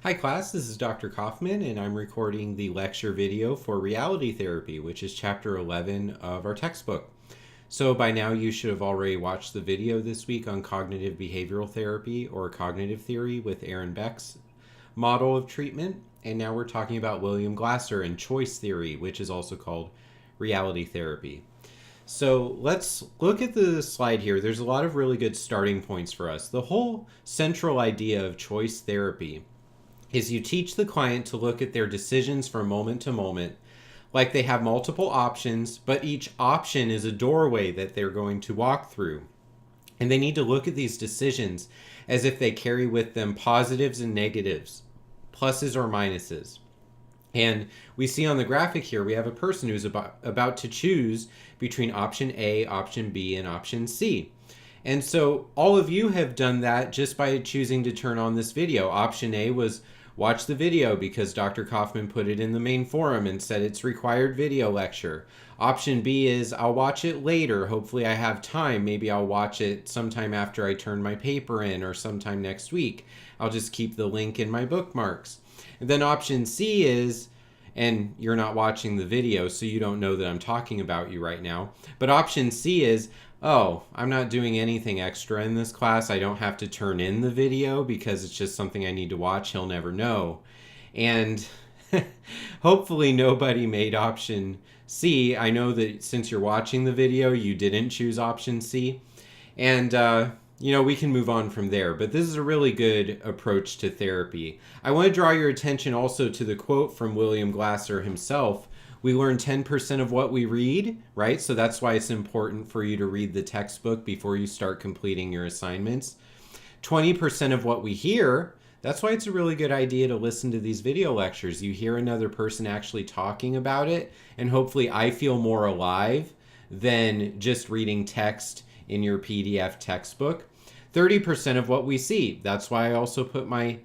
Hi class, this is Dr. Kaufman and I'm recording the lecture video for reality therapy, which is chapter 11 of our textbook. So by now you should have already watched the video this week on cognitive behavioral therapy or cognitive theory with Aaron Beck's model of treatment. And now we're talking about William Glasser and choice theory, which is also called reality therapy. So let's look at the slide here. There's a lot of really good starting points for us. The whole central idea of choice therapy is you teach the client to look at their decisions from moment to moment like they have multiple options, but each option is a doorway that they're going to walk through. And they need to look at these decisions as if they carry with them positives and negatives, pluses or minuses. And we see on the graphic here, we have a person who's about to choose between option A, option B, and option C. And so all of you have done that just by choosing to turn on this video. Option A was watch the video because Dr. Kaufman put it in the main forum and said it's required video lecture. Option B is I'll watch it later. Hopefully I have time. Maybe I'll watch it sometime after I turn my paper in or sometime next week. I'll just keep the link in my bookmarks. And then option C is, and you're not watching the video, so you don't know that I'm talking about you right now. But option C is, oh, I'm not doing anything extra in this class. I don't have to turn in the video because it's just something I need to watch. He'll never know. And hopefully nobody made option C. I know that since you're watching the video, you didn't choose option C. And, we can move on from there. But this is a really good approach to therapy. I want to draw your attention also to the quote from William Glasser himself. We learn 10% of what we read, right? So that's why it's important for you to read the textbook before you start completing your assignments. 20% of what we hear, that's why it's a really good idea to listen to these video lectures. You hear another person actually talking about it, and hopefully I feel more alive than just reading text in your PDF textbook. 30% of what we see, that's why I also put my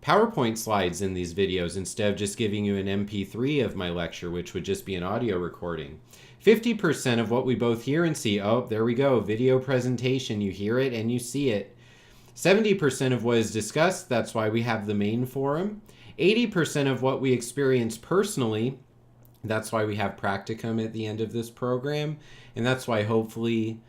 PowerPoint slides in these videos instead of just giving you an MP3 of my lecture, which would just be an audio recording. 50% of what we both hear and see, oh, there we go, video presentation, you hear it and you see it. 70% of what is discussed, that's why we have the main forum. 80% of what we experience personally, that's why we have practicum at the end of this program. And that's why hopefully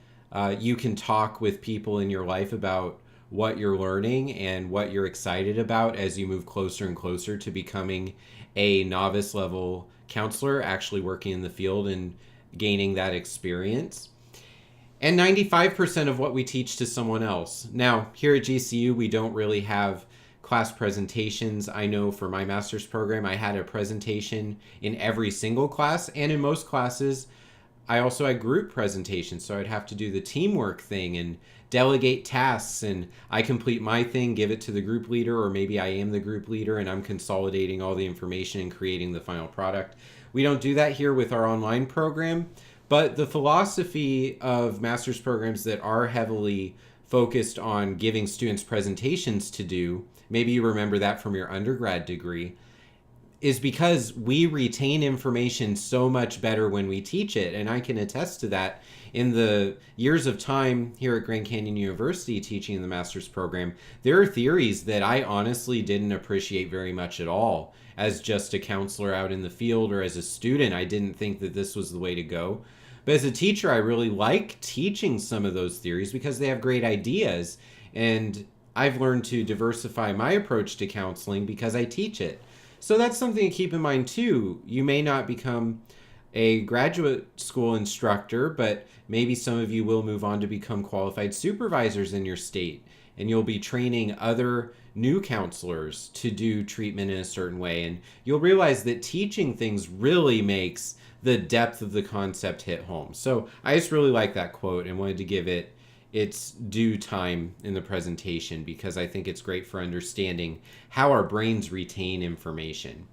you can talk with people in your life about what you're learning and what you're excited about as you move closer and closer to becoming a novice level counselor, actually working in the field and gaining that experience. And 95% of what we teach to someone else. Now, here at GCU, we don't really have class presentations. I know for my master's program, I had a presentation in every single class, and in most classes, I also had group presentations, so I'd have to do the teamwork thing and delegate tasks, and I complete my thing, give it to the group leader, or maybe I am the group leader and I'm consolidating all the information and creating the final product. We don't do that here with our online program, but the philosophy of master's programs that are heavily focused on giving students presentations to do, maybe you remember that from your undergrad degree, is because we retain information so much better when we teach it. And I can attest to that. In the years of time here at Grand Canyon University teaching in the master's program, there are theories that I honestly didn't appreciate very much at all. As just a counselor out in the field or as a student, I didn't think that this was the way to go. But as a teacher, I really like teaching some of those theories because they have great ideas. And I've learned to diversify my approach to counseling because I teach it. So that's something to keep in mind too. You may not become a graduate school instructor, but maybe some of you will move on to become qualified supervisors in your state, and you'll be training other new counselors to do treatment in a certain way. And you'll realize that teaching things really makes the depth of the concept hit home. So I just really like that quote and wanted to give it its due time in the presentation because I think it's great for understanding how our brains retain information.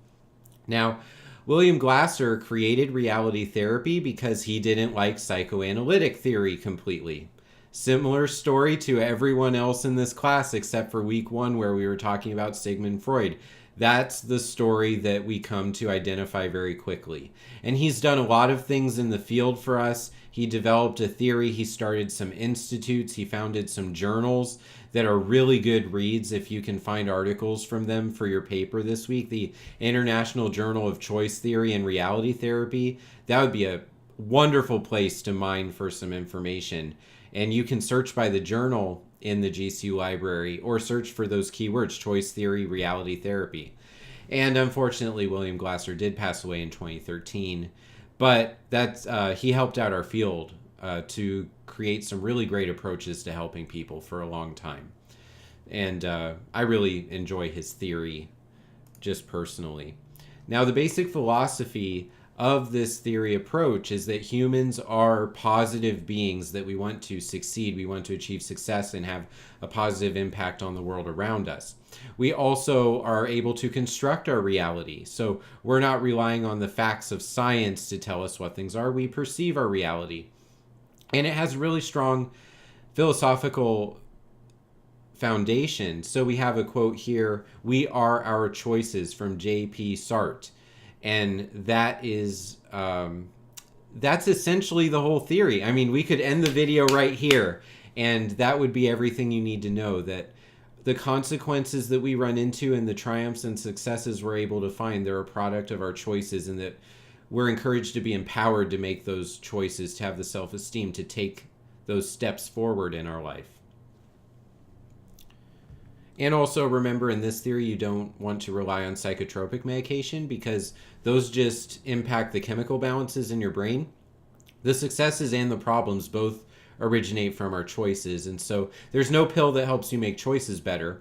Now, William Glasser created reality therapy because he didn't like psychoanalytic theory completely. Similar story to everyone else in this class except for week 1 where we were talking about Sigmund Freud. That's the story that we come to identify very quickly. And he's done a lot of things in the field for us. He developed a theory. He started some institutes. He founded some journals that are really good reads if you can find articles from them for your paper this week. The International Journal of Choice Theory and Reality Therapy, that would be a wonderful place to mine for some information. And you can search by the journal in the GCU library or search for those keywords, choice theory, reality therapy. And unfortunately, William Glasser did pass away in 2013. But that's he helped out our field to create some really great approaches to helping people for a long time. And I really enjoy his theory just personally. Now, the basic philosophy of this theory approach is that humans are positive beings, that we want to succeed, we want to achieve success and have a positive impact on the world around us. We also are able to construct our reality. So we're not relying on the facts of science to tell us what things are. We perceive our reality. And it has really strong philosophical foundation. So we have a quote here, "We are our choices," from J.P. Sartre. And that is, that's essentially the whole theory. I mean, we could end the video right here, and that would be everything you need to know, that the consequences that we run into and the triumphs and successes we're able to find, they're a product of our choices, and that we're encouraged to be empowered to make those choices, to have the self-esteem, to take those steps forward in our life. And also remember, in this theory, you don't want to rely on psychotropic medication because those just impact the chemical balances in your brain. The successes and the problems both originate from our choices. And so there's no pill that helps you make choices better.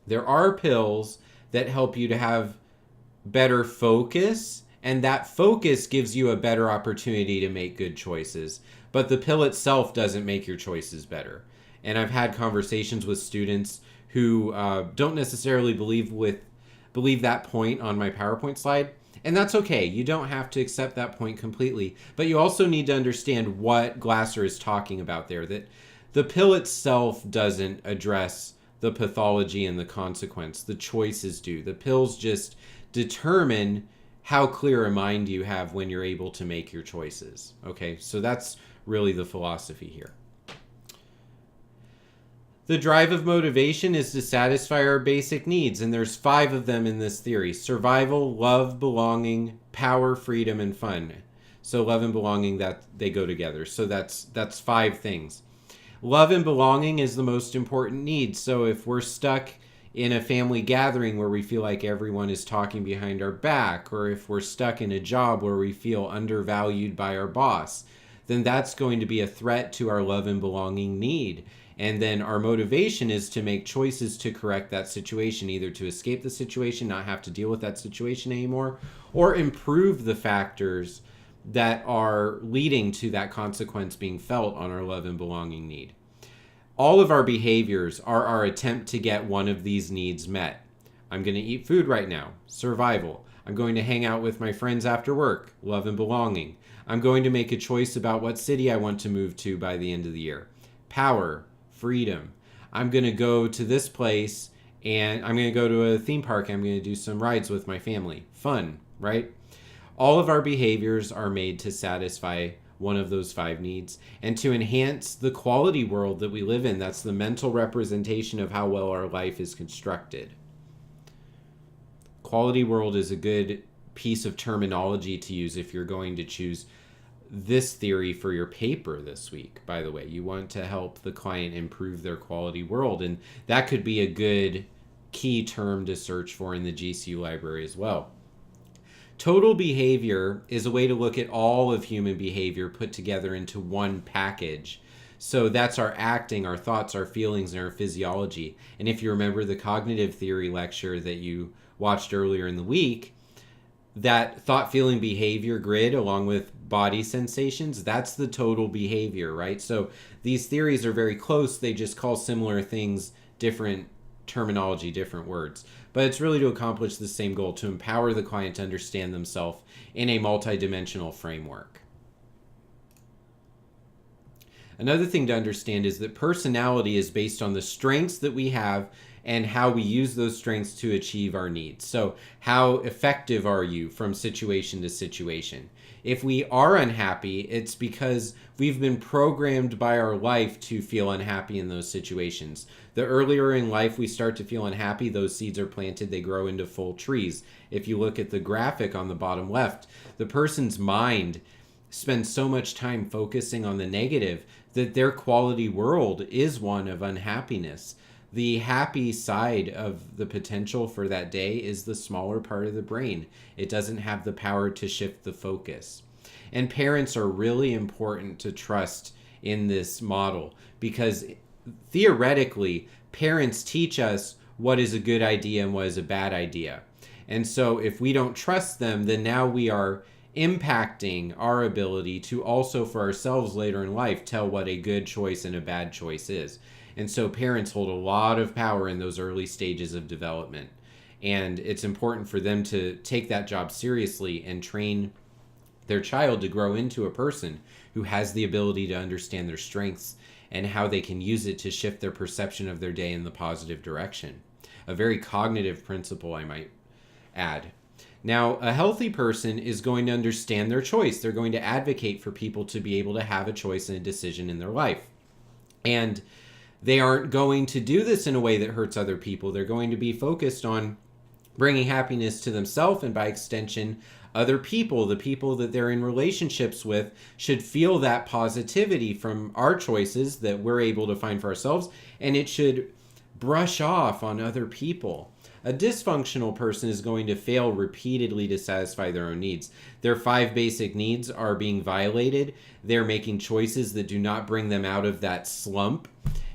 There are pills that help you to have better focus, and that focus gives you a better opportunity to make good choices. But the pill itself doesn't make your choices better. And I've had conversations with students who don't necessarily believe that point on my PowerPoint slide. And that's okay. You don't have to accept that point completely. But you also need to understand what Glasser is talking about there, that the pill itself doesn't address the pathology and the consequence. The choices do. The pills just determine how clear a mind you have when you're able to make your choices. Okay, so that's really the philosophy here. The drive of motivation is to satisfy our basic needs, and there's 5 of them in this theory: survival, love, belonging, power, freedom, and fun. So love and belonging, that they go together. So that's 5 things. Love and belonging is the most important need. So if we're stuck in a family gathering where we feel like everyone is talking behind our back, or if we're stuck in a job where we feel undervalued by our boss, then that's going to be a threat to our love and belonging need. And then our motivation is to make choices to correct that situation, either to escape the situation, not have to deal with that situation anymore, or improve the factors that are leading to that consequence being felt on our love and belonging need. All of our behaviors are our attempt to get one of these needs met. I'm going to eat food right now, survival. I'm going to hang out with my friends after work, love and belonging. I'm going to make a choice about what city I want to move to by the end of the year, power, freedom. I'm going to go to this place and I'm going to go to a theme park. I'm going to do some rides with my family. Fun, right? All of our behaviors are made to satisfy one of those 5 needs and to enhance the quality world that we live in. That's the mental representation of how well our life is constructed. Quality world is a good piece of terminology to use if you're going to choose this theory for your paper this week. By the way, you want to help the client improve their quality world, and that could be a good key term to search for in the GCU library as well. Total behavior is a way to look at all of human behavior put together into one package. So that's our acting, our thoughts, our feelings, and our physiology. And if you remember the cognitive theory lecture that you watched earlier in the week, that thought, feeling, behavior grid along with body sensations, that's the total behavior, right? So these theories are very close. They just call similar things different terminology, different words. But it's really to accomplish the same goal, to empower the client to understand themselves in a multidimensional framework. Another thing to understand is that personality is based on the strengths that we have and how we use those strengths to achieve our needs. So, how effective are you from situation to situation? If we are unhappy, it's because we've been programmed by our life to feel unhappy in those situations. The earlier in life we start to feel unhappy, those seeds are planted, they grow into full trees. If you look at the graphic on the bottom left, the person's mind spends so much time focusing on the negative that their quality world is one of unhappiness. The happy side of the potential for that day is the smaller part of the brain. It doesn't have the power to shift the focus. And parents are really important to trust in this model because theoretically, parents teach us what is a good idea and what is a bad idea. And so if we don't trust them, then now we are impacting our ability to also for ourselves later in life tell what a good choice and a bad choice is. And so parents hold a lot of power in those early stages of development. And it's important for them to take that job seriously and train their child to grow into a person who has the ability to understand their strengths and how they can use it to shift their perception of their day in the positive direction. A very cognitive principle, I might add. Now, a healthy person is going to understand their choice. They're going to advocate for people to be able to have a choice and a decision in their life. And they aren't going to do this in a way that hurts other people. They're going to be focused on bringing happiness to themselves and by extension, other people. The people that they're in relationships with should feel that positivity from our choices that we're able to find for ourselves, and it should brush off on other people. A dysfunctional person is going to fail repeatedly to satisfy their own needs. Their 5 basic needs are being violated. They're making choices that do not bring them out of that slump.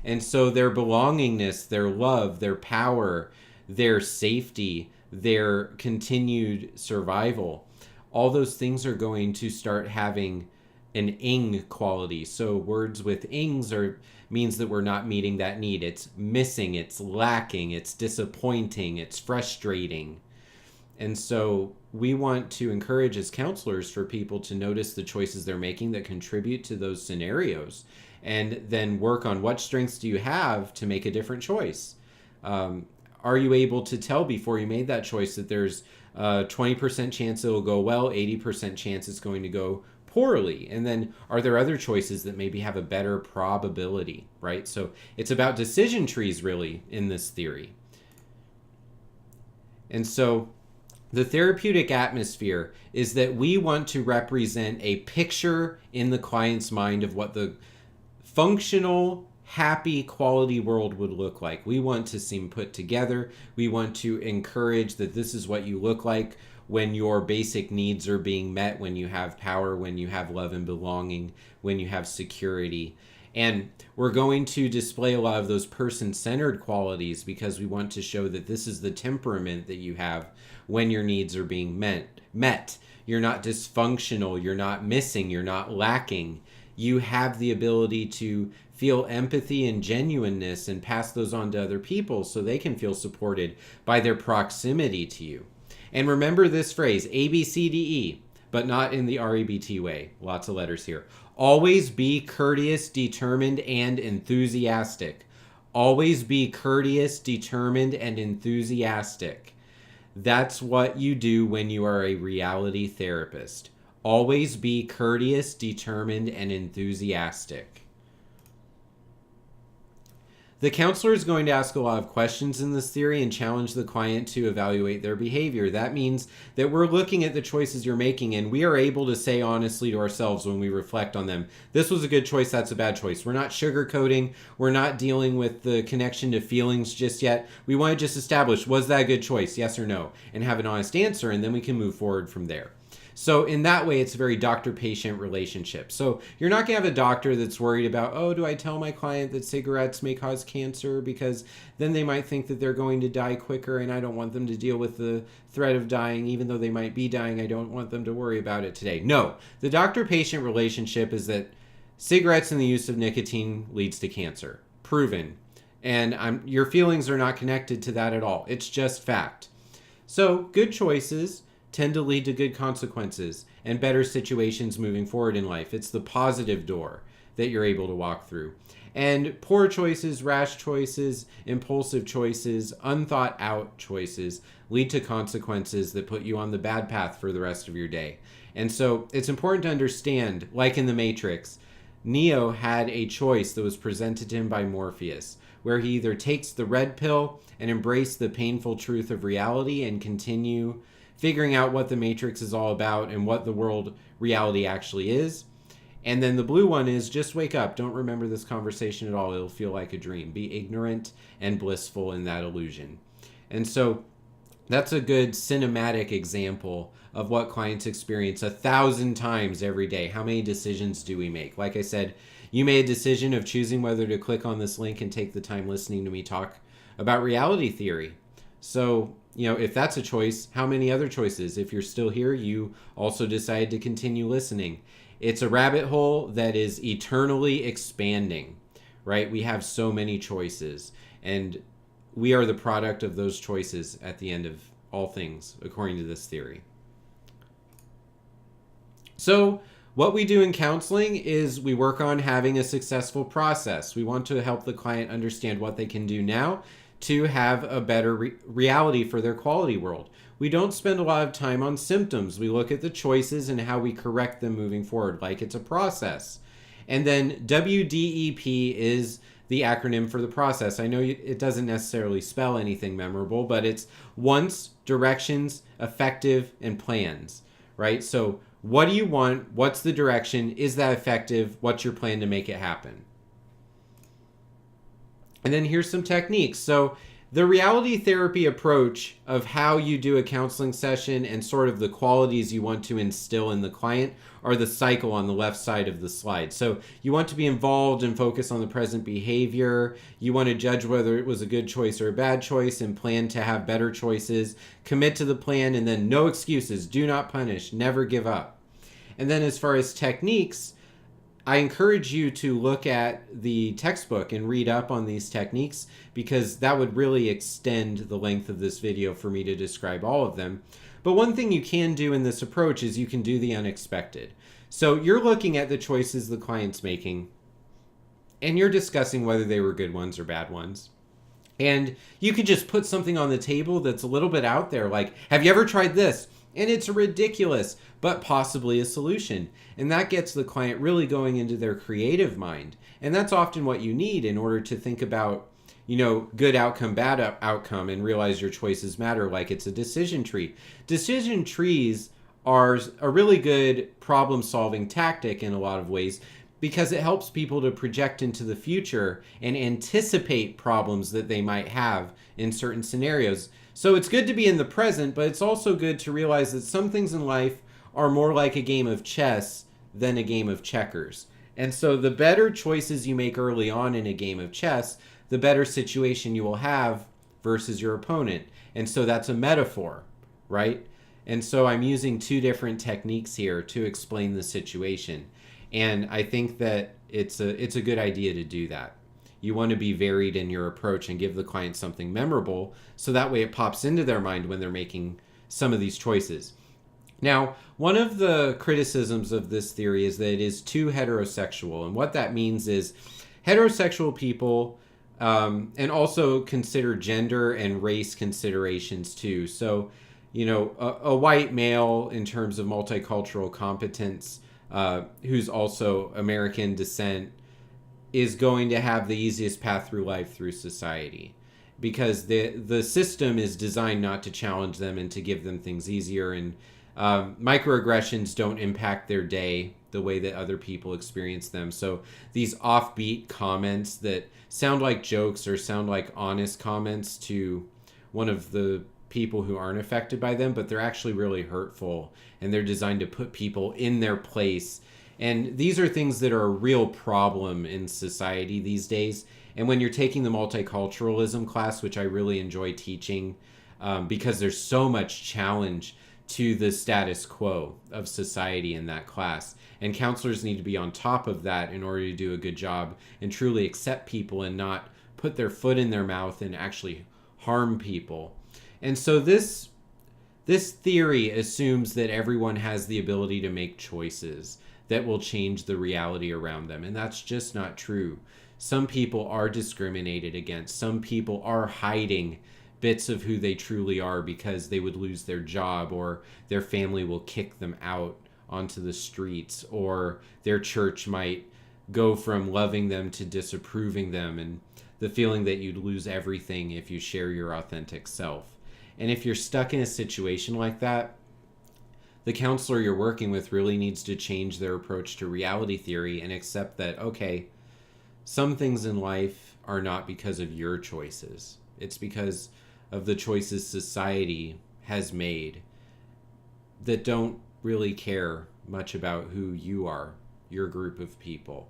And so their belongingness, their love, their power, their safety, their continued survival, all those things are going to start having an ing quality. So words with ings means that we're not meeting that need. It's missing, it's lacking, it's disappointing, it's frustrating. And so we want to encourage as counselors for people to notice the choices they're making that contribute to those scenarios and then work on what strengths do you have to make a different choice. Are you able to tell before you made that choice that there's a 20% chance it'll go well, 80% chance it's going to go poorly? And then are there other choices that maybe have a better probability, right? So it's about decision trees really in this theory. And so the therapeutic atmosphere is that we want to represent a picture in the client's mind of what the functional, happy, quality world would look like. We want to seem put together. We want to encourage that this is what you look like when your basic needs are being met, when you have power, when you have love and belonging, when you have security. And we're going to display a lot of those person-centered qualities because we want to show that this is the temperament that you have when your needs are being met. You're not dysfunctional, you're not missing, you're not lacking. You have the ability to feel empathy and genuineness and pass those on to other people so they can feel supported by their proximity to you. And remember this phrase, A, B, C, D, E, but not in the REBT way. Lots of letters here. Always be courteous, determined, and enthusiastic. Always be courteous, determined, and enthusiastic. That's what you do when you are a reality therapist. Always be courteous, determined, and enthusiastic. The counselor is going to ask a lot of questions in this theory and challenge the client to evaluate their behavior. That means that we're looking at the choices you're making and we are able to say honestly to ourselves when we reflect on them, this was a good choice, that's a bad choice. We're not sugarcoating, we're not dealing with the connection to feelings just yet. We want to just establish, was that a good choice, yes or no, and have an honest answer, and then we can move forward from there. So in that way, it's a very doctor-patient relationship. So you're not going to have a doctor that's worried about, oh, do I tell my client that cigarettes may cause cancer? Because then they might think that they're going to die quicker and I don't want them to deal with the threat of dying. Even though they might be dying, I don't want them to worry about it today. No, the doctor-patient relationship is that cigarettes and the use of nicotine leads to cancer. Proven. And your feelings are not connected to that at all. It's just fact. So good choices tend to lead to good consequences and better situations moving forward in life. It's the positive door. that you're able to walk through. And poor choices, rash choices, impulsive choices, unthought out choices lead to consequences that put you on the bad path for the rest of your day. And so it's important to understand, like in the Matrix, Neo had a choice that was presented to him by Morpheus, where he either takes the red pill and embrace the painful truth of reality and continue figuring out what the Matrix is all about and what the world reality actually is. And then the blue one is just wake up. Don't remember this conversation at all. It'll feel like a dream. Be ignorant and blissful in that illusion. And so that's a good cinematic example of what clients experience 1,000 times every day. How many decisions do we make? Like I said, you made a decision of choosing whether to click on this link and take the time listening to me talk about reality theory. So, if that's a choice, how many other choices? If you're still here, you also decide to continue listening. It's a rabbit hole that is eternally expanding, right? We have so many choices, and we are the product of those choices at the end of all things, according to this theory. So what we do in counseling is we work on having a successful process. We want to help the client understand what they can do now to have a better reality for their quality world. We don't spend a lot of time on symptoms. We look at the choices and how we correct them moving forward, like it's a process. And then WDEP is the acronym for the process. I know it doesn't necessarily spell anything memorable, but it's wants, directions, effective, and plans, right? So what do you want? What's the direction? Is that effective? What's your plan to make it happen? And then here's some techniques. So the reality therapy approach of how you do a counseling session and sort of the qualities you want to instill in the client are the cycle on the left side of the slide. So you want to be involved and focus on the present behavior. You want to judge whether it was a good choice or a bad choice and plan to have better choices. Commit to the plan, and then no excuses. Do not punish. Never give up. And then as far as techniques, I encourage you to look at the textbook and read up on these techniques, because that would really extend the length of this video for me to describe all of them. But one thing you can do in this approach is you can do the unexpected. So you're looking at the choices the client's making, and you're discussing whether they were good ones or bad ones. And you could just put something on the table that's a little bit out there, like, have you ever tried this? And it's ridiculous, but possibly a solution. And that gets the client really going into their creative mind. And that's often what you need in order to think about, good outcome, bad outcome, and realize your choices matter, like it's a decision tree. Decision trees are a really good problem-solving tactic in a lot of ways, because it helps people to project into the future and anticipate problems that they might have in certain scenarios. So it's good to be in the present, but it's also good to realize that some things in life are more like a game of chess than a game of checkers. And so the better choices you make early on in a game of chess, the better situation you will have versus your opponent. And so that's a metaphor, right? And so I'm using two different techniques here to explain the situation. And I think that it's a good idea to do that. You want to be varied in your approach and give the client something memorable, so that way it pops into their mind when they're making some of these choices. Now, one of the criticisms of this theory is that it is too heterosexual. And what that means is heterosexual people, and also consider gender and race considerations too. So, a white male in terms of multicultural competence, who's also American descent, is going to have the easiest path through life through society, because the system is designed not to challenge them and to give them things easier. And microaggressions don't impact their day the way that other people experience them. So these offbeat comments that sound like jokes or sound like honest comments to one of the people who aren't affected by them, but they're actually really hurtful, and they're designed to put people in their place. And these are things that are a real problem in society these days. And when you're taking the multiculturalism class, which I really enjoy teaching, because there's so much challenge to the status quo of society in that class. And counselors need to be on top of that in order to do a good job and truly accept people and not put their foot in their mouth and actually harm people. And so this theory assumes that everyone has the ability to make choices, that will change the reality around them. And that's just not true. Some people are discriminated against. Some people are hiding bits of who they truly are because they would lose their job, or their family will kick them out onto the streets, or their church might go from loving them to disapproving them, and the feeling that you'd lose everything if you share your authentic self. And if you're stuck in a situation like that, the counselor you're working with really needs to change their approach to reality theory and accept that, okay, some things in life are not because of your choices. It's because of the choices society has made that don't really care much about who you are, your group of people.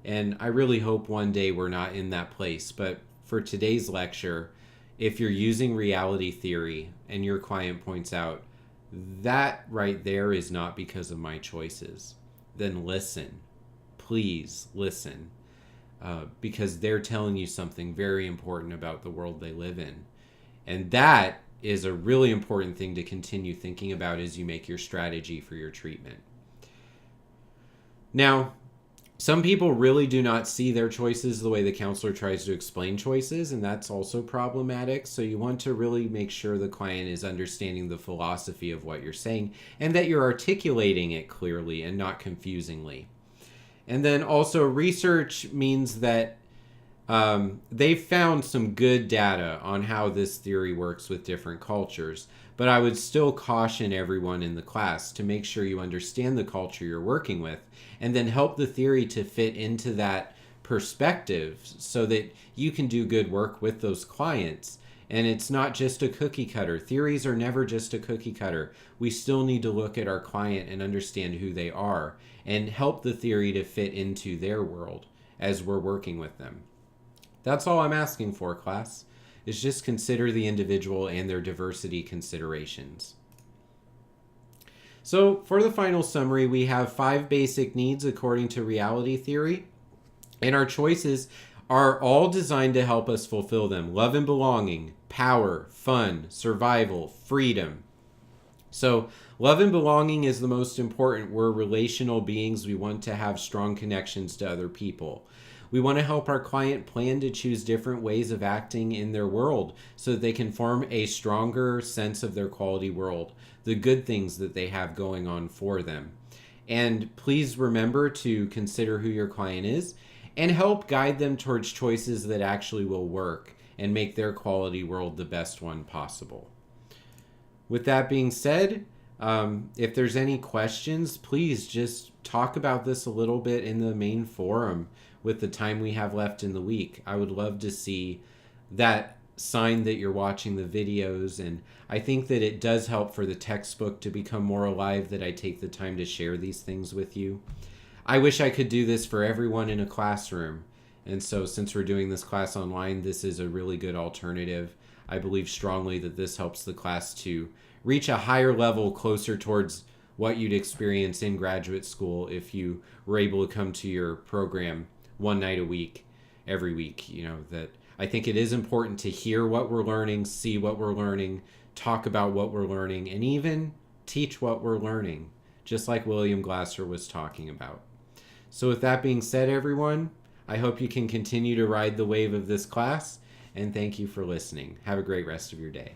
And I really hope one day we're not in that place. But for today's lecture, if you're using reality theory and your client points out, that right there is not because of my choices, then listen. Please listen. Because they're telling you something very important about the world they live in. And that is a really important thing to continue thinking about as you make your strategy for your treatment. Now, some people really do not see their choices the way the counselor tries to explain choices, and that's also problematic. So you want to really make sure the client is understanding the philosophy of what you're saying and that you're articulating it clearly and not confusingly. And then also research means that they've found some good data on how this theory works with different cultures, but I would still caution everyone in the class to make sure you understand the culture you're working with and then help the theory to fit into that perspective so that you can do good work with those clients. And it's not just a cookie cutter. Theories are never just a cookie cutter. We still need to look at our client and understand who they are and help the theory to fit into their world as we're working with them. That's all I'm asking for, class, is just consider the individual and their diversity considerations. So for the final summary, we have 5 basic needs according to reality theory, and our choices are all designed to help us fulfill them. Love and belonging, power, fun, survival, freedom. So love and belonging is the most important. We're relational beings. We want to have strong connections to other people. We want to help our client plan to choose different ways of acting in their world so that they can form a stronger sense of their quality world, the good things that they have going on for them. And please remember to consider who your client is and help guide them towards choices that actually will work and make their quality world the best one possible. With that being said, if there's any questions, please just talk about this a little bit in the main forum with the time we have left in the week. I would love to see that sign that you're watching the videos, and I think that it does help for the textbook to become more alive that I take the time to share these things with you. I wish I could do this for everyone in a classroom, and so since we're doing this class online, this is a really good alternative. I believe strongly that this helps the class to reach a higher level closer towards what you'd experience in graduate school if you were able to come to your program one night a week, every week. You know, that I think it is important to hear what we're learning, see what we're learning, talk about what we're learning, and even teach what we're learning, just like William Glasser was talking about. So with that being said, everyone, I hope you can continue to ride the wave of this class, and thank you for listening. Have a great rest of your day.